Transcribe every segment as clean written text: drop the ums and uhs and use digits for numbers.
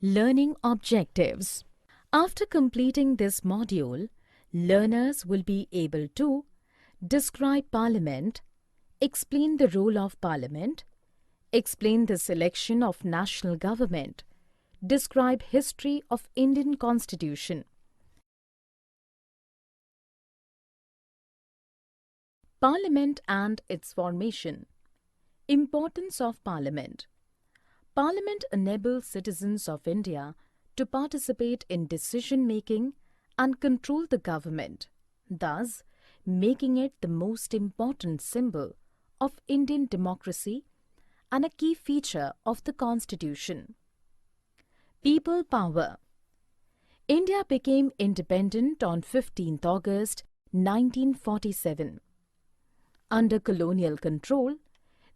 Learning objectives. After completing this module, learners will be able to describe Parliament, explain the role of Parliament, explain the selection of national government, describe history of Indian Constitution. Parliament and its formation. Importance of Parliament. Parliament enables citizens of India to participate in decision-making and control the government, thus making it the most important symbol of Indian democracy and a key feature of the Constitution. People power. India became independent on 15th August 1947. Under colonial control,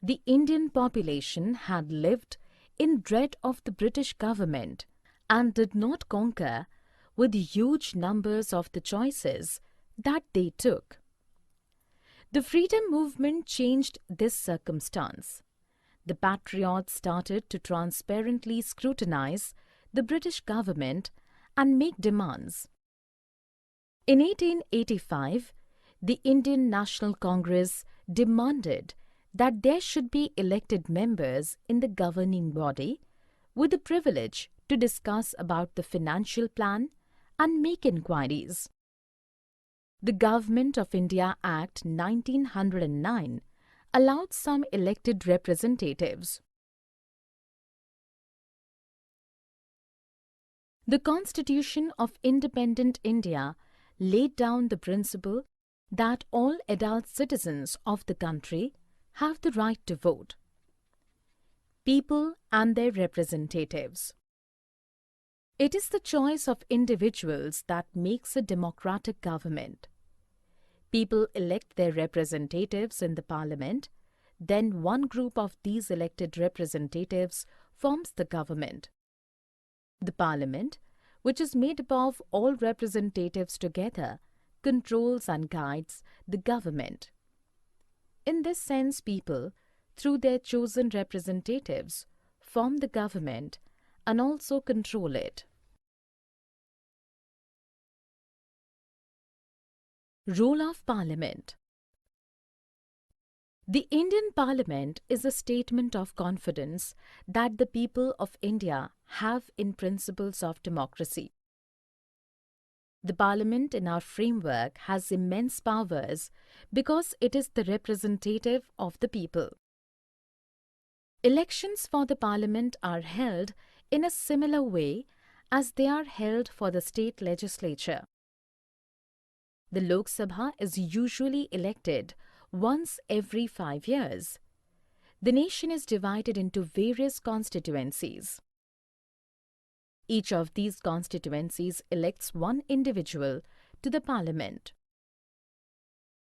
the Indian population had lived in dread of the British government and did not conquer with huge numbers of the choices that they took. The freedom movement changed this circumstance. The patriots started to transparently scrutinize the British government and make demands. In 1885, the Indian National Congress demanded that there should be elected members in the governing body with the privilege to discuss about the financial plan and make inquiries. The Government of India Act 1909 allowed some elected representatives. The Constitution of Independent India laid down the principle that all adult citizens of the country have the right to vote. People and their representatives. It is the choice of individuals that makes a democratic government. People elect their representatives in the parliament, then one group of these elected representatives forms the government. The parliament, which is made up of all representatives together, controls and guides the government. In this sense, people, through their chosen representatives, form the government and also control it. Role of Parliament. The Indian Parliament is a statement of confidence that the people of India have in principles of democracy. The Parliament in our framework has immense powers because it is the representative of the people. Elections for the Parliament are held in a similar way as they are held for the state legislature. The Lok Sabha is usually elected once every 5 years. The nation is divided into various constituencies. Each of these constituencies elects one individual to the parliament.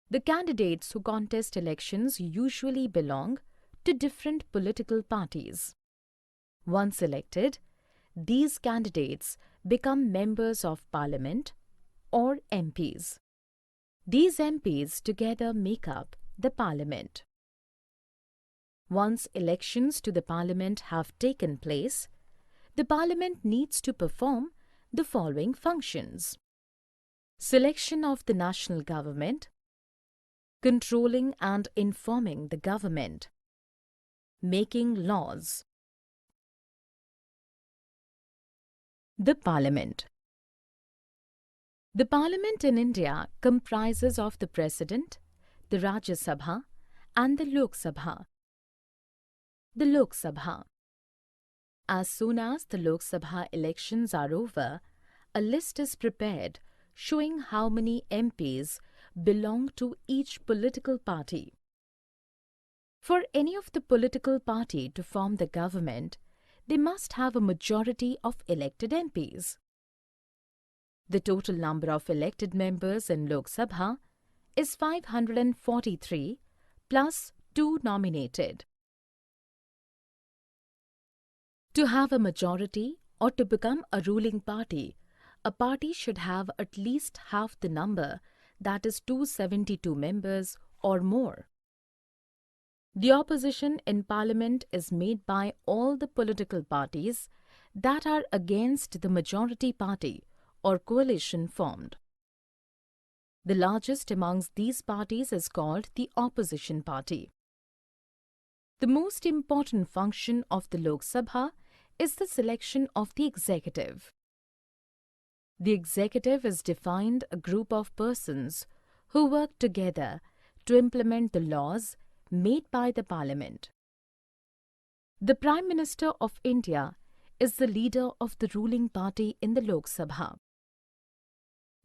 The candidates who contest elections usually belong to different political parties. Once elected, these candidates become members of parliament or MPs. These MPs together make up the parliament. Once elections to the parliament have taken place, the parliament needs to perform the following functions: selection of the national government, controlling and informing the government, making laws. The Parliament. The Parliament in India comprises of the President, the Rajya Sabha and the Lok Sabha. The Lok Sabha. As soon as the Lok Sabha elections are over, a list is prepared showing how many MPs belong to each political party. For any of the political party to form the government, they must have a majority of elected MPs. The total number of elected members in Lok Sabha is 543 plus 2 nominated. To have a majority or to become a ruling party, a party should have at least half the number, that is 272 members or more. The opposition in Parliament is made by all the political parties, that are against the majority party or coalition formed. The largest amongst these parties is called the opposition party. The most important function of the Lok Sabha is the selection of the executive. The executive is defined a group of persons who work together to implement the laws made by the Parliament. The Prime Minister of India is the leader of the ruling party in the Lok Sabha.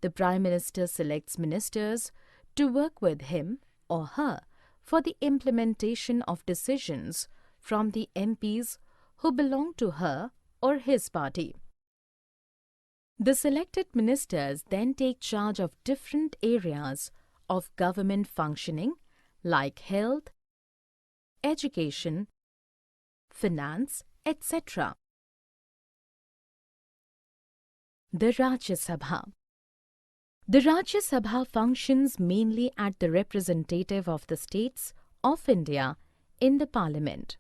The Prime Minister selects ministers to work with him or her for the implementation of decisions from the MPs who belong to her or his party. The selected ministers then take charge of different areas of government functioning like health, education, finance, etc. The Rajya Sabha. The Rajya Sabha functions mainly as the representative of the states of India in the Parliament.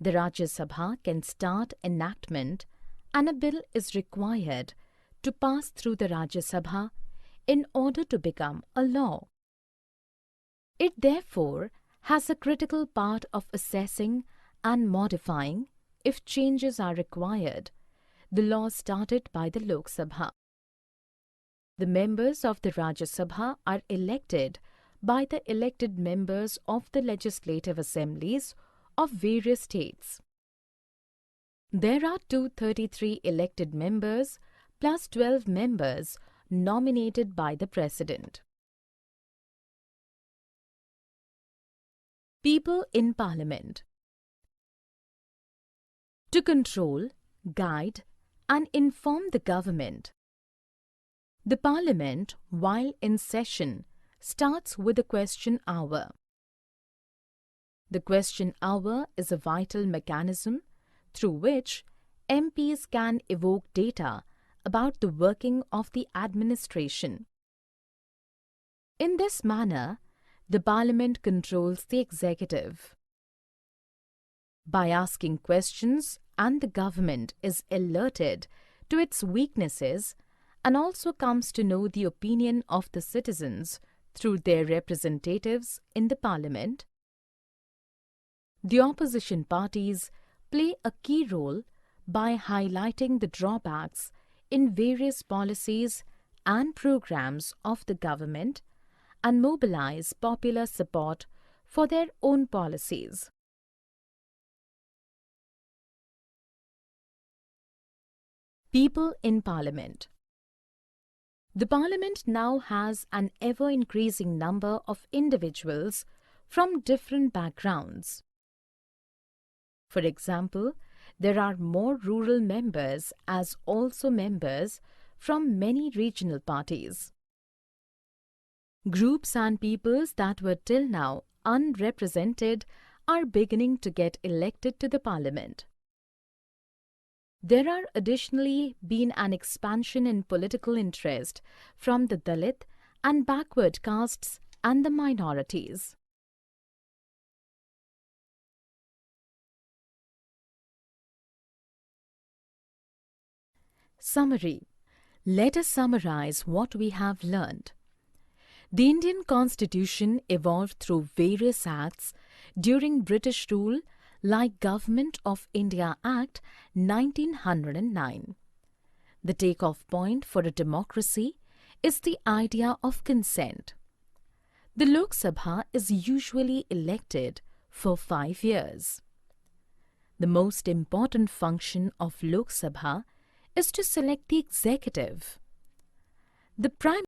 The Rajya Sabha can start enactment and a bill is required to pass through the Rajya Sabha in order to become a law. It therefore has a critical part of assessing and modifying, if changes are required, the laws started by the Lok Sabha. The members of the Rajya Sabha are elected by the elected members of the legislative assemblies of various states. There are 233 elected members plus 12 members nominated by the President. People in Parliament. To control, guide and inform the government. The Parliament, while in session, starts with the question hour. The question hour is a vital mechanism through which MPs can evoke data about the working of the administration. In this manner, the Parliament controls the executive. By asking questions, and the government is alerted to its weaknesses and also comes to know the opinion of the citizens through their representatives in the Parliament. The opposition parties play a key role by highlighting the drawbacks in various policies and programs of the government and mobilize popular support for their own policies. People in Parliament. The Parliament now has an ever-increasing number of individuals from different backgrounds. For example, there are more rural members as also members from many regional parties. Groups and peoples that were till now unrepresented are beginning to get elected to the Parliament. There are additionally been an expansion in political interest from the Dalit and backward castes and the minorities. Summary. Let us summarize what we have learned. The Indian Constitution evolved through various acts during British rule like Government of India Act 1909. The take-off point for a democracy is the idea of consent. The Lok Sabha is usually elected for 5 years. The most important function of Lok Sabha is to select the executive. The Prime